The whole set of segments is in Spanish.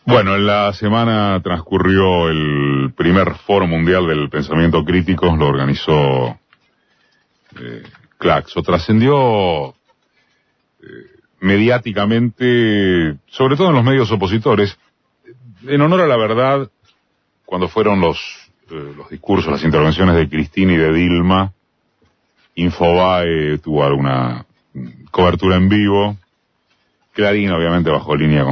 Bueno, en la semana transcurrió el primer Foro Mundial del Pensamiento Crítico, lo organizó Claxo. Trascendió mediáticamente, sobre todo en los medios opositores, en honor a la verdad, cuando fueron los discursos, las intervenciones de Cristina y de Dilma. Infobae tuvo alguna cobertura en vivo, Clarín obviamente bajó línea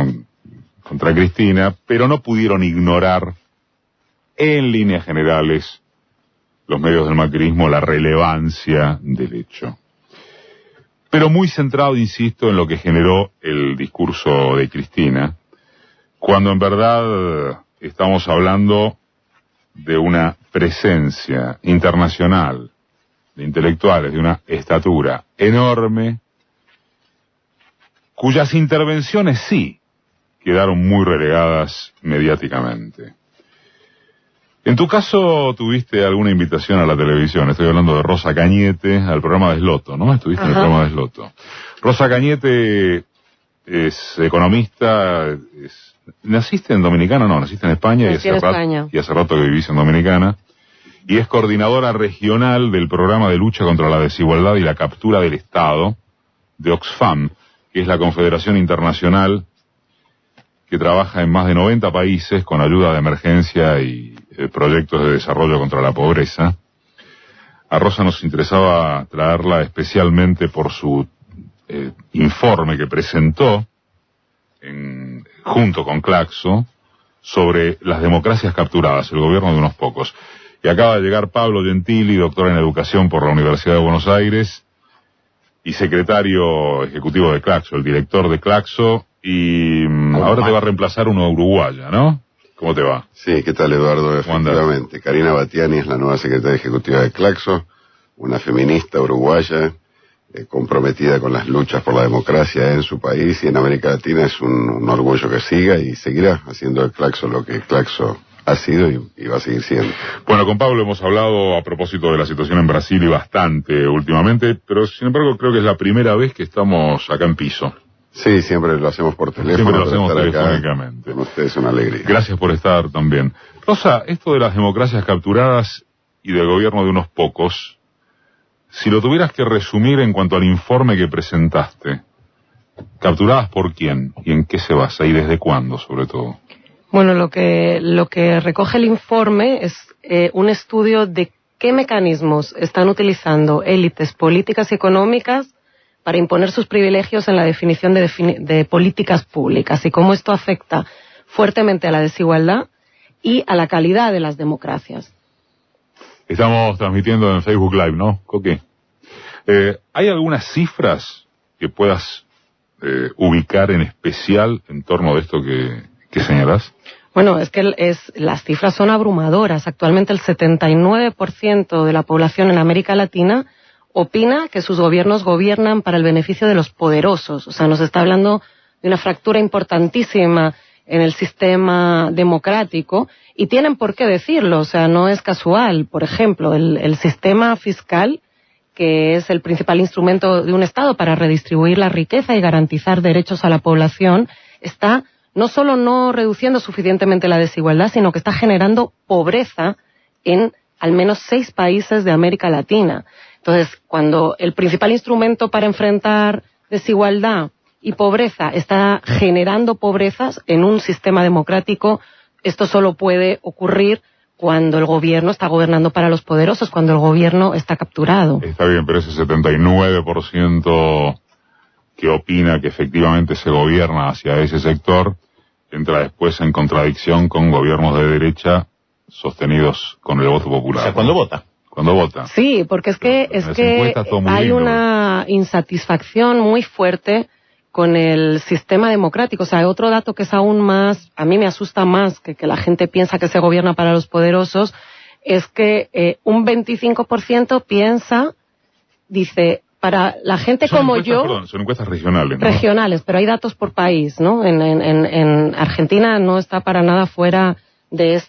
contra Cristina, pero no pudieron ignorar en líneas generales los medios del macrismo la relevancia del hecho. Pero muy centrado, insisto, en lo que generó el discurso de Cristina, cuando en verdad estamos hablando de una presencia internacional de intelectuales de una estatura enorme, cuyas intervenciones sí quedaron muy relegadas mediáticamente. En tu caso, ¿tuviste alguna invitación a la televisión? Estoy hablando de Rosa Cañete, al programa de Sloto, ¿no? Estuviste en el programa de Sloto. Rosa Cañete es economista, ¿naciste en Dominicana? No, naciste en España, y hace rato que vivís en Dominicana. Y es coordinadora regional del programa de lucha contra la desigualdad y la captura del Estado de Oxfam, que es la confederación internacional que trabaja en más de 90 países con ayuda de emergencia y proyectos de desarrollo contra la pobreza. A Rosa nos interesaba traerla especialmente por su informe que presentó junto con Claxo sobre las democracias capturadas, el gobierno de unos pocos. Y acaba de llegar Pablo Gentili, doctor en educación por la Universidad de Buenos Aires y secretario ejecutivo de Claxo, el director de Claxo, y ahora te va a reemplazar uno uruguaya, ¿no? ¿Cómo te va? Sí, ¿qué tal, Eduardo? Efectivamente, Karina Batiani es la nueva secretaria ejecutiva de Claxo, una feminista uruguaya, comprometida con las luchas por la democracia en su país y en América Latina. Es un orgullo que siga y seguirá haciendo de Claxo lo que Claxo ha sido y va a seguir siendo. Bueno, con Pablo hemos hablado a propósito de la situación en Brasil y bastante últimamente, pero sin embargo creo que es la primera vez que estamos acá en piso. Sí, siempre lo hacemos por teléfono. Siempre lo hacemos telefónicamente. Con ustedes es una alegría. Gracias por estar también. Rosa, esto de las democracias capturadas y del gobierno de unos pocos, si lo tuvieras que resumir en cuanto al informe que presentaste, ¿capturadas por quién? ¿Y en qué se basa? ¿Y desde cuándo, sobre todo? Bueno, lo que recoge el informe es un estudio de qué mecanismos están utilizando élites políticas y económicas para imponer sus privilegios en la definición de políticas públicas y cómo esto afecta fuertemente a la desigualdad y a la calidad de las democracias. Estamos transmitiendo en Facebook Live, ¿no, Coqui? ¿Hay algunas cifras que puedas ubicar en especial en torno de esto que señalas? Bueno, es que las cifras son abrumadoras. Actualmente el 79% de la población en América Latina opina que sus gobiernos gobiernan para el beneficio de los poderosos. O sea, nos está hablando de una fractura importantísima en el sistema democrático y tienen por qué decirlo. O sea, no es casual. Por ejemplo, el sistema fiscal, que es el principal instrumento de un Estado para redistribuir la riqueza y garantizar derechos a la población, está no solo no reduciendo suficientemente la desigualdad, sino que está generando pobreza en al menos 6 países de América Latina. Entonces, cuando el principal instrumento para enfrentar desigualdad y pobreza está generando pobrezas en un sistema democrático, esto solo puede ocurrir cuando el gobierno está gobernando para los poderosos, cuando el gobierno está capturado. Está bien, pero ese 79% que opina que efectivamente se gobierna hacia ese sector entra después en contradicción con gobiernos de derecha sostenidos con el voto popular. O sea, ¿cuándo vota? Cuando vota. Sí, porque es que hay una insatisfacción muy fuerte con el sistema democrático. O sea, otro dato que es aún más, a mí me asusta más que la gente piensa que se gobierna para los poderosos, es que un 25% dice, para la gente como yo... Perdón, son encuestas regionales, ¿no? Regionales, pero hay datos por país, ¿no? En Argentina no está para nada fuera de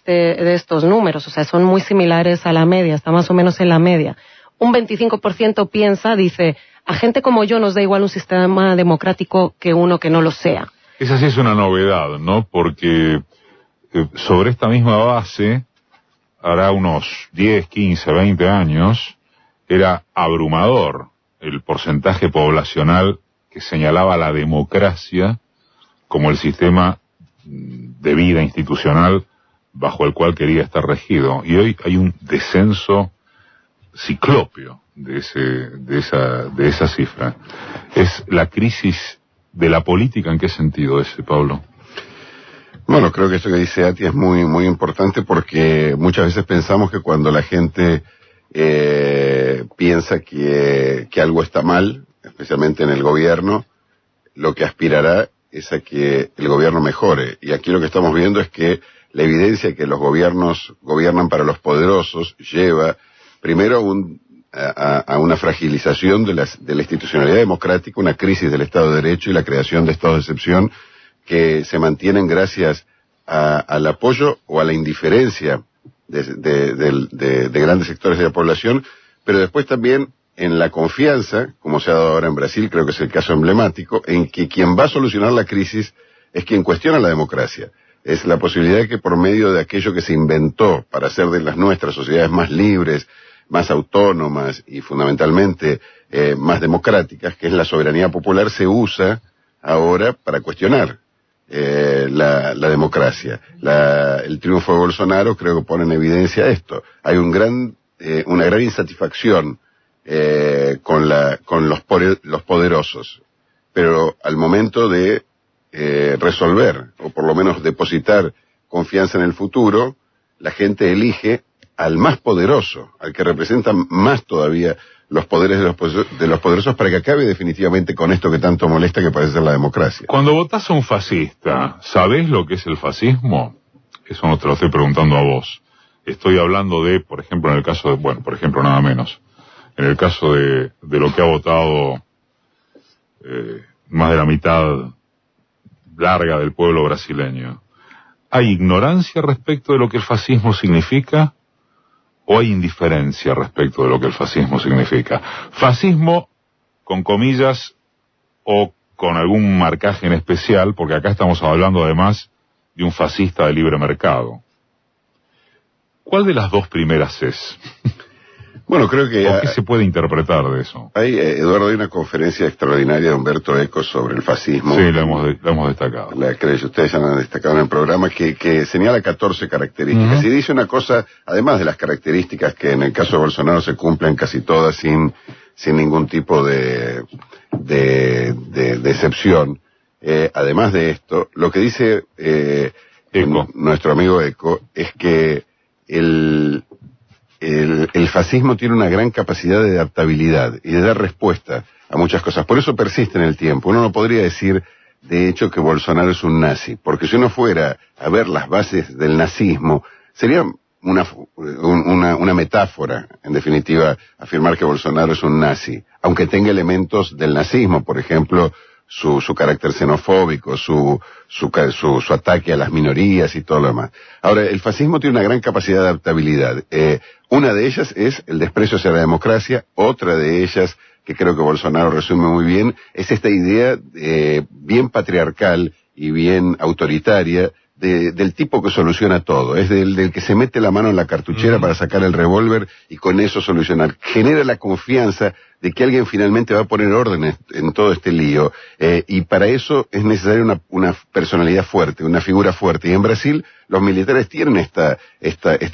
estos números, o sea, son muy similares a la media, está más o menos en la media. Un 25% dice, a gente como yo nos da igual un sistema democrático que uno que no lo sea. Esa sí es una novedad, ¿no? Porque sobre esta misma base, hará unos 10, 15, 20 años, era abrumador el porcentaje poblacional que señalaba la democracia como el sistema de vida institucional bajo el cual quería estar regido. Y hoy hay un descenso ciclópeo de esa cifra. ¿Es la crisis de la política? ¿En qué sentido ese, Pablo? Bueno, creo que esto que dice Ati es muy, muy importante, porque muchas veces pensamos que cuando la gente piensa que algo está mal, especialmente en el gobierno, lo que aspirará es a que el gobierno mejore. Y aquí lo que estamos viendo es que la evidencia de que los gobiernos gobiernan para los poderosos lleva primero a una fragilización de la institucionalidad democrática, una crisis del Estado de Derecho y la creación de estados de excepción que se mantienen gracias al apoyo o a la indiferencia de grandes sectores de la población, pero después también en la confianza, como se ha dado ahora en Brasil, creo que es el caso emblemático, en que quien va a solucionar la crisis es quien cuestiona la democracia. Es la posibilidad de que por medio de aquello que se inventó para hacer de las nuestras sociedades más libres, más autónomas y fundamentalmente más democráticas, que es la soberanía popular, se usa ahora para cuestionar la democracia. El triunfo de Bolsonaro creo que pone en evidencia esto. Hay una gran insatisfacción con los poderosos, pero al momento de resolver, o por lo menos depositar confianza en el futuro, la gente elige al más poderoso, al que representa más todavía los poderes de los poderosos, para que acabe definitivamente con esto que tanto molesta, que parece ser la democracia. Cuando votás a un fascista, ¿sabés lo que es el fascismo? Eso no te lo estoy preguntando a vos. Estoy hablando de, por ejemplo, en el caso de, bueno, por ejemplo, nada menos, en el caso de lo que ha votado más de la mitad larga del pueblo brasileño. ¿Hay ignorancia respecto de lo que el fascismo significa? ¿O hay indiferencia respecto de lo que el fascismo significa? Fascismo, con comillas, o con algún marcaje en especial, porque acá estamos hablando además de un fascista de libre mercado. ¿Cuál de las dos primeras es? Bueno, creo que... ¿O qué se puede interpretar de eso? Eduardo, hay una conferencia extraordinaria de Humberto Eco sobre el fascismo. Sí, la hemos destacado. Ustedes ya la han destacado en el programa, que señala 14 características. Y dice una cosa, además de las características que en el caso de Bolsonaro se cumplen casi todas sin ningún tipo de excepción. Además de esto, lo que dice nuestro amigo Eco es que el fascismo tiene una gran capacidad de adaptabilidad y de dar respuesta a muchas cosas. Por eso persiste en el tiempo. Uno no podría decir, de hecho, que Bolsonaro es un nazi, porque si uno fuera a ver las bases del nazismo, sería una metáfora, en definitiva, afirmar que Bolsonaro es un nazi, aunque tenga elementos del nazismo, por ejemplo, su carácter xenofóbico, su ataque a las minorías y todo lo demás. Ahora, el fascismo tiene una gran capacidad de adaptabilidad. Una de ellas es el desprecio hacia la democracia. Otra de ellas, que creo que Bolsonaro resume muy bien, es esta idea bien patriarcal y bien autoritaria del tipo que soluciona todo. Es del que se mete la mano en la cartuchera para sacar el revólver y con eso solucionar. Genera la confianza de que alguien finalmente va a poner orden en todo este lío. Y para eso es necesaria una personalidad fuerte, una figura fuerte. Y en Brasil los militares tienen esta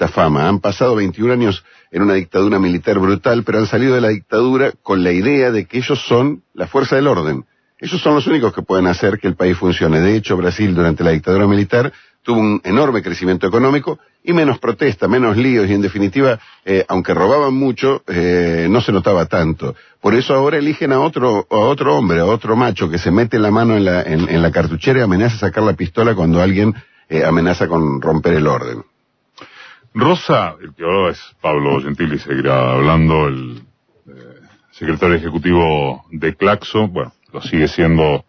fama. Han pasado 21 años en una dictadura militar brutal, pero han salido de la dictadura con la idea de que ellos son la fuerza del orden. Ellos son los únicos que pueden hacer que el país funcione. De hecho, Brasil durante la dictadura militar tuvo un enorme crecimiento económico y menos protesta, menos líos, y en definitiva, aunque robaban mucho, no se notaba tanto. Por eso ahora eligen a otro hombre, a otro macho que se mete la mano en la cartuchera y amenaza a sacar la pistola cuando alguien amenaza con romper el orden. Rosa, el que hablaba es Pablo Gentili, seguirá hablando, el secretario ejecutivo de Claxo. Bueno, lo sigue siendo,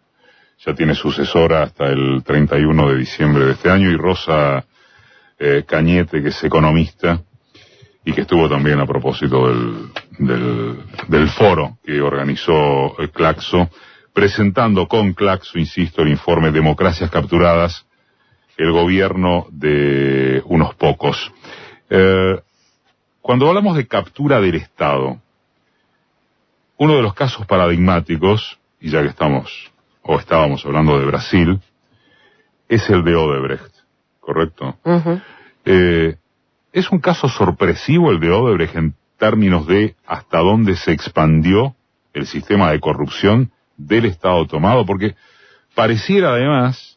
ya tiene sucesora hasta el 31 de diciembre de este año, y Rosa Cañete, que es economista y que estuvo también a propósito del foro que organizó Claxo presentando con Claxo, insisto, el informe Democracias Capturadas, el gobierno de unos pocos. Cuando hablamos de captura del Estado, uno de los casos paradigmáticos, y ya que estábamos hablando de Brasil, es el de Odebrecht, ¿correcto? Uh-huh. ¿Es un caso sorpresivo el de Odebrecht en términos de hasta dónde se expandió el sistema de corrupción del Estado tomado? Porque pareciera además,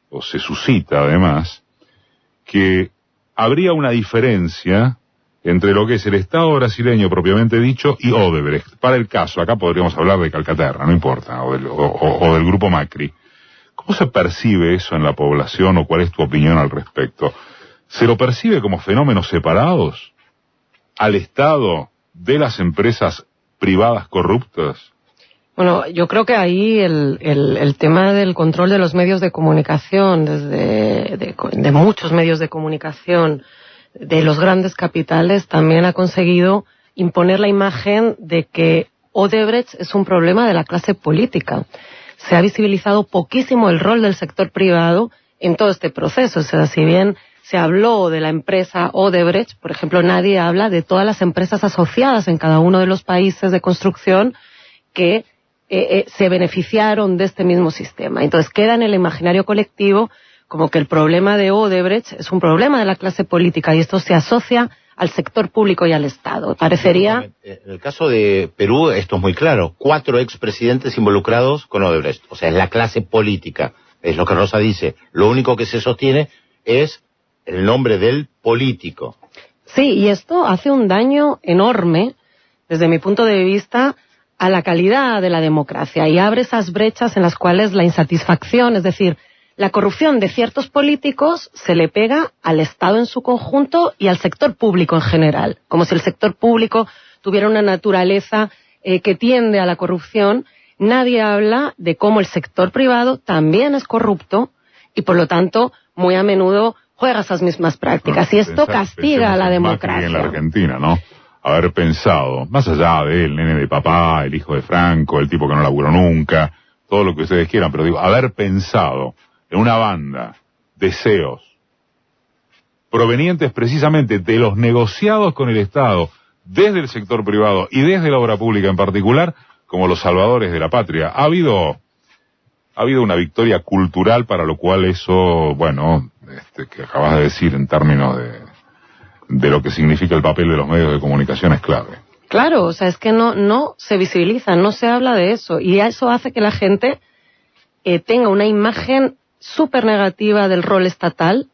o se suscita además, que habría una diferencia entre lo que es el Estado brasileño propiamente dicho y Odebrecht. Para el caso, acá podríamos hablar de Calcaterra, no importa, o del grupo Macri. ¿Cómo se percibe eso en la población o cuál es tu opinión al respecto? ¿Se lo percibe como fenómenos separados al Estado de las empresas privadas corruptas? Bueno, yo creo que ahí el tema del control de los medios de comunicación, de muchos medios de comunicación, de los grandes capitales, también ha conseguido imponer la imagen de que Odebrecht es un problema de la clase política. Se ha visibilizado poquísimo el rol del sector privado en todo este proceso. O sea, si bien se habló de la empresa Odebrecht, por ejemplo, nadie habla de todas las empresas asociadas en cada uno de los países de construcción que se beneficiaron de este mismo sistema. Entonces queda en el imaginario colectivo como que el problema de Odebrecht es un problema de la clase política y esto se asocia al sector público y al Estado. Parecería... En el caso de Perú esto es muy claro. 4 expresidentes involucrados con Odebrecht. O sea, es la clase política. Es lo que Rosa dice. Lo único que se sostiene es el nombre del político. Sí, y esto hace un daño enorme, desde mi punto de vista, a la calidad de la democracia y abre esas brechas en las cuales la insatisfacción, es decir, la corrupción de ciertos políticos se le pega al Estado en su conjunto y al sector público en general, como si el sector público tuviera una naturaleza que tiende a la corrupción. Nadie habla de cómo el sector privado también es corrupto y por lo tanto muy a menudo juega esas mismas prácticas y esto castiga a la democracia. Macri en la Argentina, ¿no? Haber pensado, más allá del nene de papá, el hijo de Franco, el tipo que no laburó nunca, todo lo que ustedes quieran, pero digo, haber pensado en una banda de CEOs provenientes precisamente de los negociados con el Estado, desde el sector privado y desde la obra pública en particular, como los salvadores de la patria. Ha habido una victoria cultural para lo cual eso, bueno, que acabas de decir en términos de lo que significa el papel de los medios de comunicación es clave. Claro, o sea, es que no se visibiliza, no se habla de eso y eso hace que la gente tenga una imagen súper negativa del rol estatal,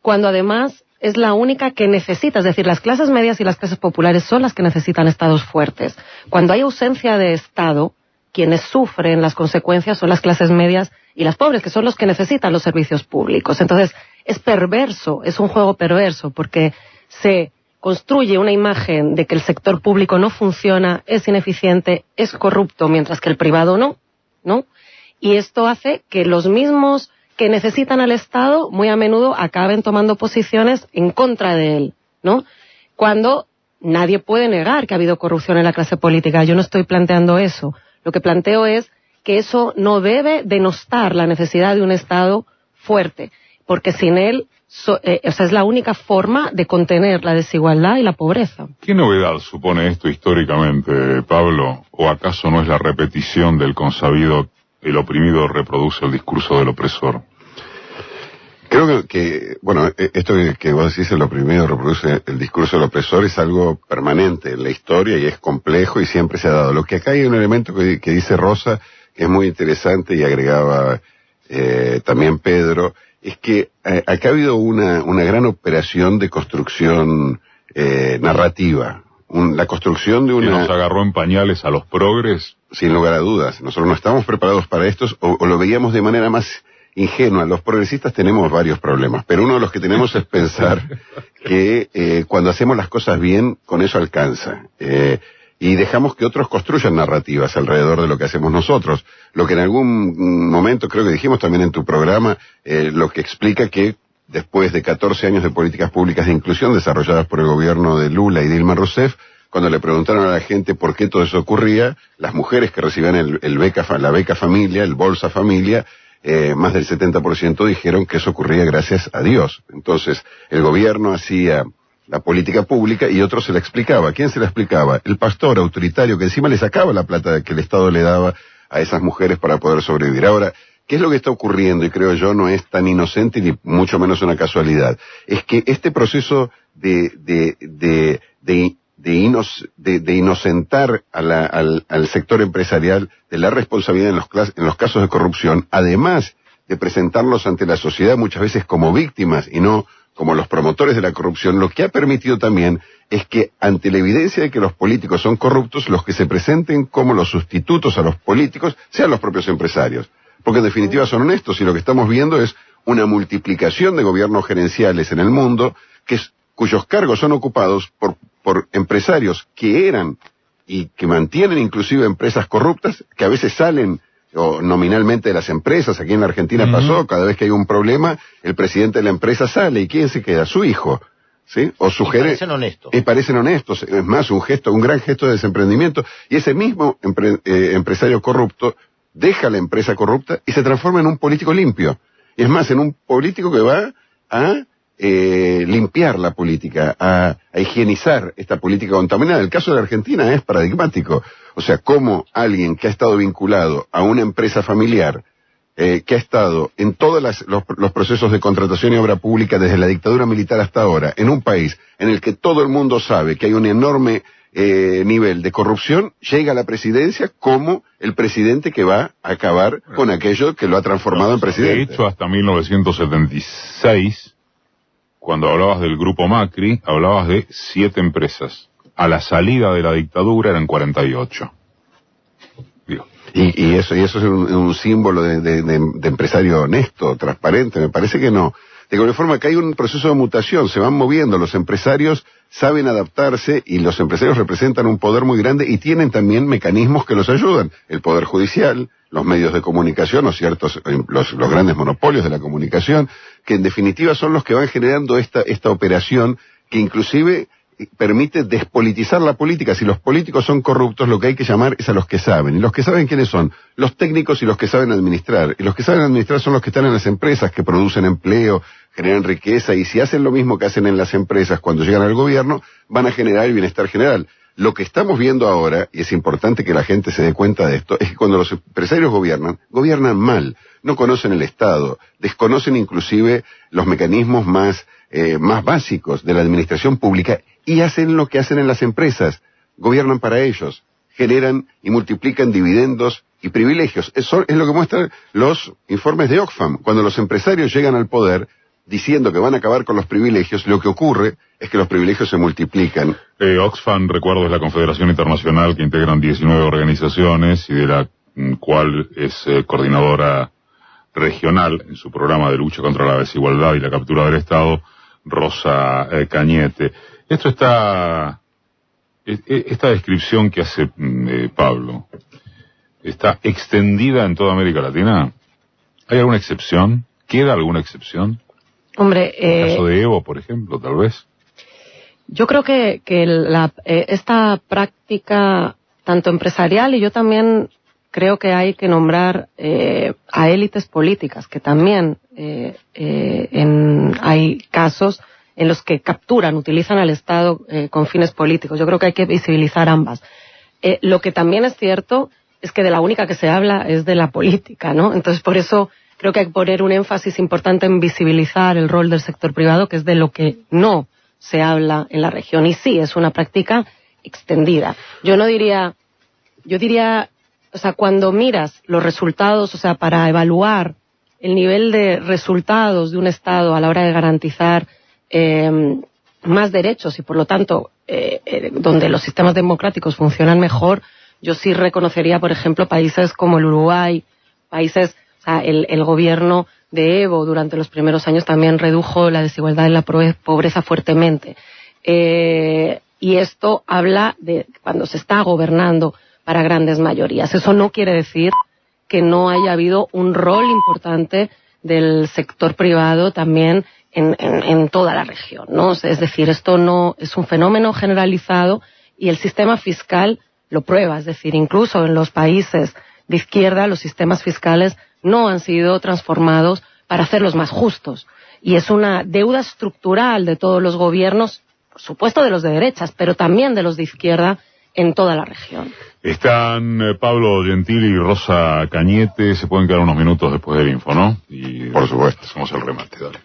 cuando además es la única que necesita, es decir, las clases medias y las clases populares son las que necesitan estados fuertes. Cuando hay ausencia de Estado, quienes sufren las consecuencias son las clases medias y las pobres, que son los que necesitan los servicios públicos. Entonces, es perverso, es un juego perverso, porque se construye una imagen de que el sector público no funciona, es ineficiente, es corrupto, mientras que el privado ¿no? Y esto hace que los mismos que necesitan al Estado muy a menudo acaben tomando posiciones en contra de él, ¿no? Cuando nadie puede negar que ha habido corrupción en la clase política. Yo no estoy planteando eso. Lo que planteo es que eso no debe denostar la necesidad de un Estado fuerte, porque sin él, es la única forma de contener la desigualdad y la pobreza. ¿Qué novedad supone esto históricamente, Pablo? ¿O acaso no es la repetición del consabido el oprimido reproduce el discurso del opresor? Creo que esto que vos decís, el oprimido reproduce el discurso del opresor, es algo permanente en la historia y es complejo y siempre se ha dado. Lo que acá hay un elemento que dice Rosa, que es muy interesante y agregaba también Pedro, es que acá ha habido una gran operación de construcción narrativa. La construcción de una... ¿Que nos agarró en pañales a los progres? Sin lugar a dudas. Nosotros no estamos preparados para esto, o lo veíamos de manera más ingenua. Los progresistas tenemos varios problemas, pero uno de los que tenemos es pensar que cuando hacemos las cosas bien, con eso alcanza. Y dejamos que otros construyan narrativas alrededor de lo que hacemos nosotros. Lo que en algún momento, creo que dijimos también en tu programa, lo que explica que después de 14 años de políticas públicas de inclusión desarrolladas por el gobierno de Lula y Dilma Rousseff, cuando le preguntaron a la gente por qué todo eso ocurría, las mujeres que recibían la beca familia, el Bolsa Familia, más del 70% dijeron que eso ocurría gracias a Dios. Entonces, el gobierno hacía la política pública y otro se la explicaba. ¿Quién se la explicaba? El pastor autoritario que encima le sacaba la plata que el Estado le daba a esas mujeres para poder sobrevivir. Ahora, ¿qué es lo que está ocurriendo? Y creo yo no es tan inocente ni mucho menos una casualidad. Es que este proceso de inocentar al sector empresarial de la responsabilidad en los casos de corrupción, además de presentarlos ante la sociedad muchas veces como víctimas y no como los promotores de la corrupción, lo que ha permitido también es que ante la evidencia de que los políticos son corruptos, los que se presenten como los sustitutos a los políticos sean los propios empresarios. Porque en definitiva son honestos y lo que estamos viendo es una multiplicación de gobiernos gerenciales en el mundo cuyos cargos son ocupados por empresarios que eran y que mantienen inclusive empresas corruptas, que a veces salen o nominalmente de las empresas. Aquí en la Argentina pasó, cada vez que hay un problema, el presidente de la empresa sale, ¿y quién se queda? Su hijo, ¿sí? O su gerente. Parecen honestos. Y parecen honestos, es más, un gran gesto de desemprendimiento, y ese mismo empresario corrupto deja la empresa corrupta y se transforma en un político limpio. Y es más, en un político que va a limpiar la política, a higienizar esta política contaminada. El caso de la Argentina es paradigmático. O sea, cómo alguien que ha estado vinculado a una empresa familiar, que ha estado en todos los procesos de contratación y obra pública desde la dictadura militar hasta ahora, en un país en el que todo el mundo sabe que hay un enorme nivel de corrupción, llega a la presidencia como el presidente que va a acabar con aquello que lo ha transformado en presidente. De hecho, hasta 1976... Cuando hablabas del grupo Macri, hablabas de 7 empresas. A la salida de la dictadura eran 48. Digo. Y eso es un símbolo de empresario honesto, transparente. Me parece que no. De alguna forma que hay un proceso de mutación, se van moviendo, los empresarios saben adaptarse y los empresarios representan un poder muy grande y tienen también mecanismos que los ayudan. El poder judicial, los medios de comunicación, o ciertos, los grandes monopolios de la comunicación, que en definitiva son los que van generando esta operación que inclusive permite despolitizar la política. Si los políticos son corruptos, lo que hay que llamar es a los que saben. ¿Y los que saben quiénes son? Los técnicos y los que saben administrar. Y los que saben administrar son los que están en las empresas, que producen empleo, generan riqueza, y si hacen lo mismo que hacen en las empresas cuando llegan al gobierno, van a generar el bienestar general. Lo que estamos viendo ahora, y es importante que la gente se dé cuenta de esto, es que cuando los empresarios gobiernan mal, no conocen el Estado, desconocen inclusive los mecanismos más básicos de la administración pública y hacen lo que hacen en las empresas, gobiernan para ellos, generan y multiplican dividendos y privilegios. Es lo que muestran los informes de Oxfam. Cuando los empresarios llegan al poder diciendo que van a acabar con los privilegios, lo que ocurre es que los privilegios se multiplican. Oxfam, recuerdo, es la Confederación Internacional que integran 19 organizaciones y de la cual es coordinadora regional en su programa de lucha contra la desigualdad y la captura del Estado, Rosa Cañete. Esta descripción que hace Pablo, ¿está extendida en toda América Latina? ¿Hay alguna excepción? ¿Queda alguna excepción? Hombre, el caso de Evo, por ejemplo, tal vez. Yo creo que esta práctica, tanto empresarial, y yo también creo que hay que nombrar a élites políticas, que también hay casos en los que utilizan al Estado con fines políticos. Yo creo que hay que visibilizar ambas. Lo que también es cierto es que de la única que se habla es de la política, ¿no? Entonces, por eso creo que hay que poner un énfasis importante en visibilizar el rol del sector privado, que es de lo que no se habla en la región. Y sí, es una práctica extendida. Yo diría, o sea, cuando miras los resultados, o sea, para evaluar el nivel de resultados de un Estado a la hora de garantizar más derechos y, por lo tanto, donde los sistemas democráticos funcionan mejor, yo sí reconocería, por ejemplo, países como el Uruguay, países... O sea, el gobierno de Evo durante los primeros años también redujo la desigualdad y la pobreza fuertemente. Y esto habla de cuando se está gobernando para grandes mayorías. Eso no quiere decir que no haya habido un rol importante del sector privado también en toda la región, ¿no? Es decir, esto no es un fenómeno generalizado y el sistema fiscal lo prueba. Es decir, incluso en los países de izquierda los sistemas fiscales no han sido transformados para hacerlos más justos. Y es una deuda estructural de todos los gobiernos, por supuesto de los de derechas, pero también de los de izquierda en toda la región. Están Pablo Gentili y Rosa Cañete, se pueden quedar unos minutos después del info, ¿no? Y por supuesto. Hacemos el remate, dale.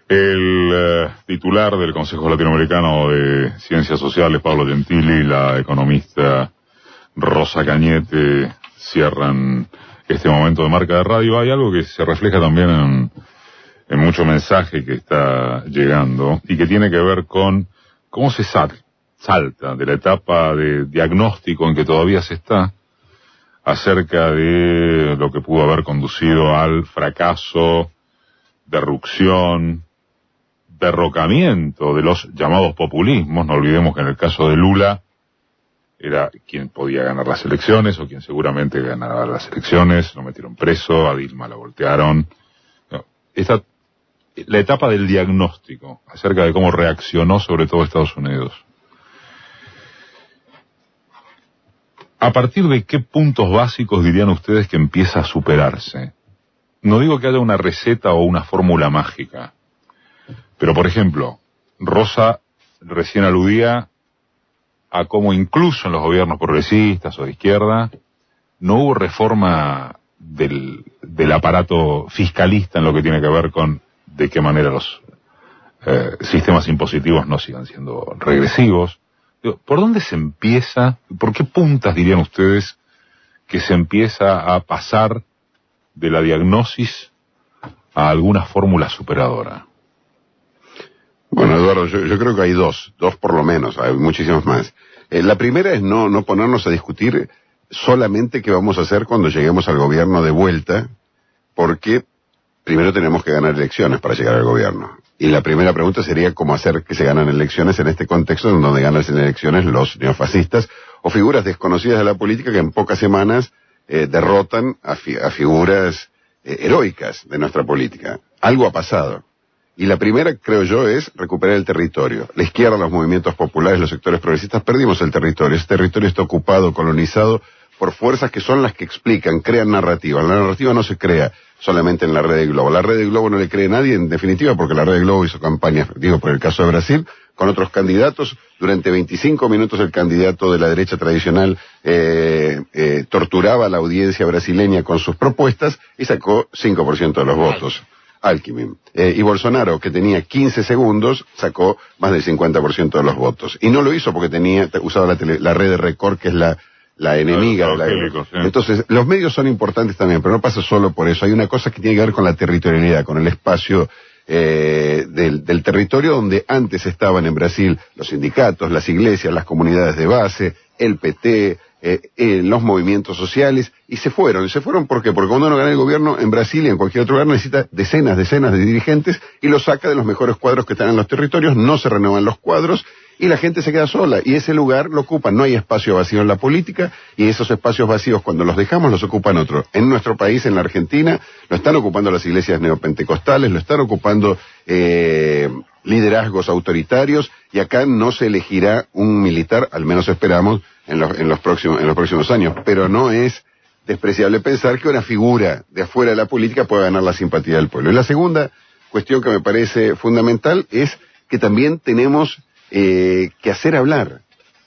El titular del Consejo Latinoamericano de Ciencias Sociales, Pablo Gentili, y la economista Rosa Cañete cierran este momento de Marca de Radio. Hay algo que se refleja también en mucho mensaje que está llegando y que tiene que ver con cómo se salta de la etapa de diagnóstico en que todavía se está acerca de lo que pudo haber conducido al fracaso, derrucción, derrocamiento de los llamados populismos. No olvidemos que en el caso de Lula era quien podía ganar las elecciones o quien seguramente ganará las elecciones. Lo metieron preso, a Dilma la voltearon. La etapa del diagnóstico acerca de cómo reaccionó sobre todo Estados Unidos. ¿A partir de qué puntos básicos dirían ustedes que empieza a superarse? No digo que haya una receta o una fórmula mágica, pero por ejemplo, Rosa recién aludía a cómo incluso en los gobiernos progresistas o de izquierda no hubo reforma del aparato fiscalista en lo que tiene que ver con de qué manera los sistemas impositivos no sigan siendo regresivos. ¿Por dónde se empieza? ¿Por qué puntas dirían ustedes que se empieza a pasar de la diagnosis a alguna fórmula superadora? Bueno, Eduardo, yo creo que hay dos por lo menos, hay muchísimos más. La primera es no ponernos a discutir solamente qué vamos a hacer cuando lleguemos al gobierno de vuelta, porque primero tenemos que ganar elecciones para llegar al gobierno. Y la primera pregunta sería cómo hacer que se ganen elecciones en este contexto en donde ganan elecciones los neofascistas o figuras desconocidas de la política que en pocas semanas derrotan a figuras heroicas de nuestra política. Algo ha pasado. Y la primera, creo yo, es recuperar el territorio. La izquierda, los movimientos populares, los sectores progresistas, perdimos el territorio. Ese territorio está ocupado, colonizado por fuerzas que son las que explican, crean narrativas. La narrativa no se crea solamente en la red de Globo. La red de Globo no le cree a nadie, en definitiva, porque la red de Globo hizo campañas, digo, por el caso de Brasil, con otros candidatos. Durante 25 minutos el candidato de la derecha tradicional torturaba a la audiencia brasileña con sus propuestas y sacó 5% de los votos. Alckmin. Y Bolsonaro, que tenía 15 segundos, sacó más del 50% de los votos. Y no lo hizo porque usaba la red de Record, que es la enemiga de la guerra. Entonces, los medios son importantes también, pero no pasa solo por eso. Hay una cosa que tiene que ver con la territorialidad, con el espacio del territorio donde antes estaban en Brasil los sindicatos, las iglesias, las comunidades de base, el PT, los movimientos sociales, y se fueron. ¿Por qué? Porque cuando uno gana el gobierno en Brasil y en cualquier otro lugar necesita decenas de dirigentes y los saca de los mejores cuadros que están en los territorios, no se renuevan los cuadros y la gente se queda sola y ese lugar lo ocupan. No hay espacio vacío en la política y esos espacios vacíos cuando los dejamos los ocupan otros. En nuestro país, en la Argentina, lo están ocupando las iglesias neopentecostales, lo están ocupando liderazgos autoritarios y acá no se elegirá un militar, al menos esperamos, en los próximos años, pero no es despreciable pensar que una figura de afuera de la política pueda ganar la simpatía del pueblo. Y la segunda cuestión que me parece fundamental es que también tenemos que hacer hablar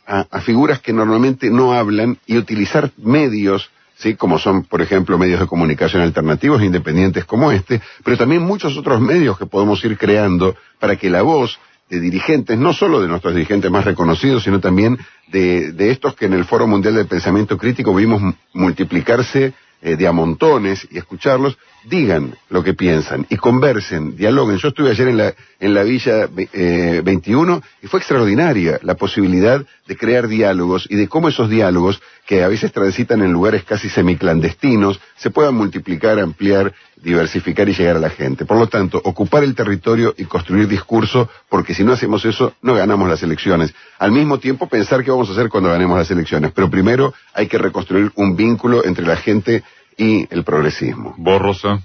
a figuras que normalmente no hablan y utilizar medios, ¿sí? Como son, por ejemplo, medios de comunicación alternativos e independientes como este, pero también muchos otros medios que podemos ir creando para que la voz de dirigentes, no solo de nuestros dirigentes más reconocidos, sino también de estos que en el Foro Mundial del Pensamiento Crítico vimos multiplicarse de a montones y escucharlos, digan lo que piensan y conversen, dialoguen. Yo estuve ayer en la Villa 21 y fue extraordinaria la posibilidad de crear diálogos y de cómo esos diálogos, que a veces transitan en lugares casi semiclandestinos, se puedan multiplicar, ampliar, diversificar y llegar a la gente. Por lo tanto, ocupar el territorio y construir discurso, porque si no hacemos eso, no ganamos las elecciones. Al mismo tiempo, pensar qué vamos a hacer cuando ganemos las elecciones. Pero primero hay que reconstruir un vínculo entre la gente y el progresismo. ¿Vos, Rosa?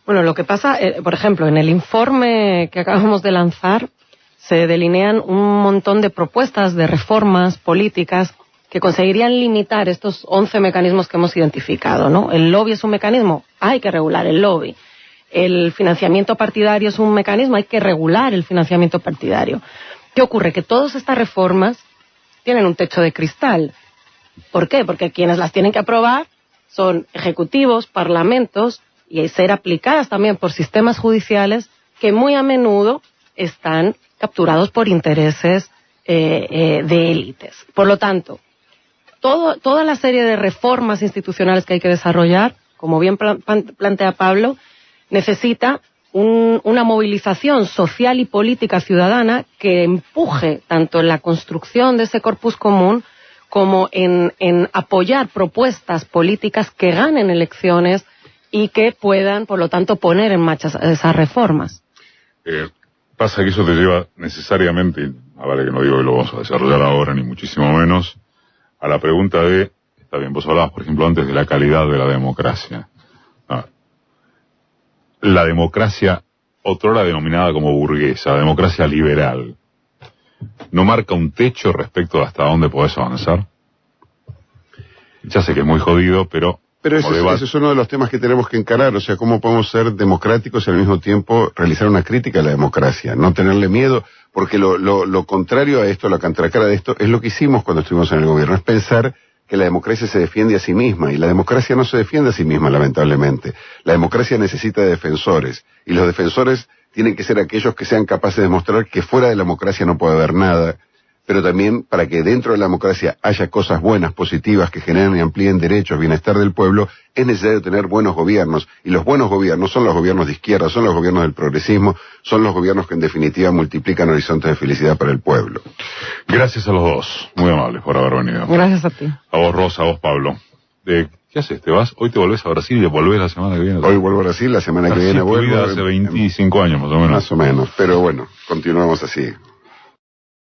Bueno, lo que pasa, por ejemplo, en el informe que acabamos de lanzar, se delinean un montón de propuestas de reformas políticas que conseguirían limitar estos 11 mecanismos que hemos identificado, ¿no? El lobby es un mecanismo, hay que regular el lobby. El financiamiento partidario es un mecanismo, hay que regular el financiamiento partidario. ¿Qué ocurre? Que todas estas reformas tienen un techo de cristal. ¿Por qué? Porque quienes las tienen que aprobar son ejecutivos, parlamentos, y ser aplicadas también por sistemas judiciales que muy a menudo están capturados por intereses de élites. Por lo tanto, toda la serie de reformas institucionales que hay que desarrollar, como bien plantea Pablo, necesita una movilización social y política ciudadana que empuje tanto en la construcción de ese corpus común como en apoyar propuestas políticas que ganen elecciones y que puedan, por lo tanto, poner en marcha esas reformas. Pasa que eso te lleva necesariamente, vale que no digo que lo vamos a desarrollar ahora, ni muchísimo menos, a la pregunta de, está bien, vos hablabas, por ejemplo, antes de la calidad de la democracia. La democracia, otrora denominada como burguesa, democracia liberal, ¿no marca un techo respecto a hasta dónde podés avanzar? Ya sé que es muy jodido, pero ese es uno de los temas que tenemos que encarar, o sea, cómo podemos ser democráticos y al mismo tiempo realizar una crítica a la democracia, no tenerle miedo, porque lo contrario a esto, la contracara de esto, es lo que hicimos cuando estuvimos en el gobierno, es pensar que la democracia se defiende a sí misma, y la democracia no se defiende a sí misma, lamentablemente. La democracia necesita de defensores, y los defensores tienen que ser aquellos que sean capaces de demostrar que fuera de la democracia no puede haber nada, pero también para que dentro de la democracia haya cosas buenas, positivas, que generen y amplíen derechos, bienestar del pueblo, es necesario tener buenos gobiernos, y los buenos gobiernos son los gobiernos de izquierda, son los gobiernos del progresismo, son los gobiernos que en definitiva multiplican horizontes de felicidad para el pueblo. Gracias a los dos, muy amables por haber venido. Gracias a ti. A vos, Rosa, a vos, Pablo. ¿Qué haces? ¿Te vas? ¿Hoy te volvés a Brasil y volvés la semana que viene? Hoy vuelvo a Brasil, la semana que viene vuelvo. Hace 25 años más o menos. Más o menos, pero bueno, continuamos así.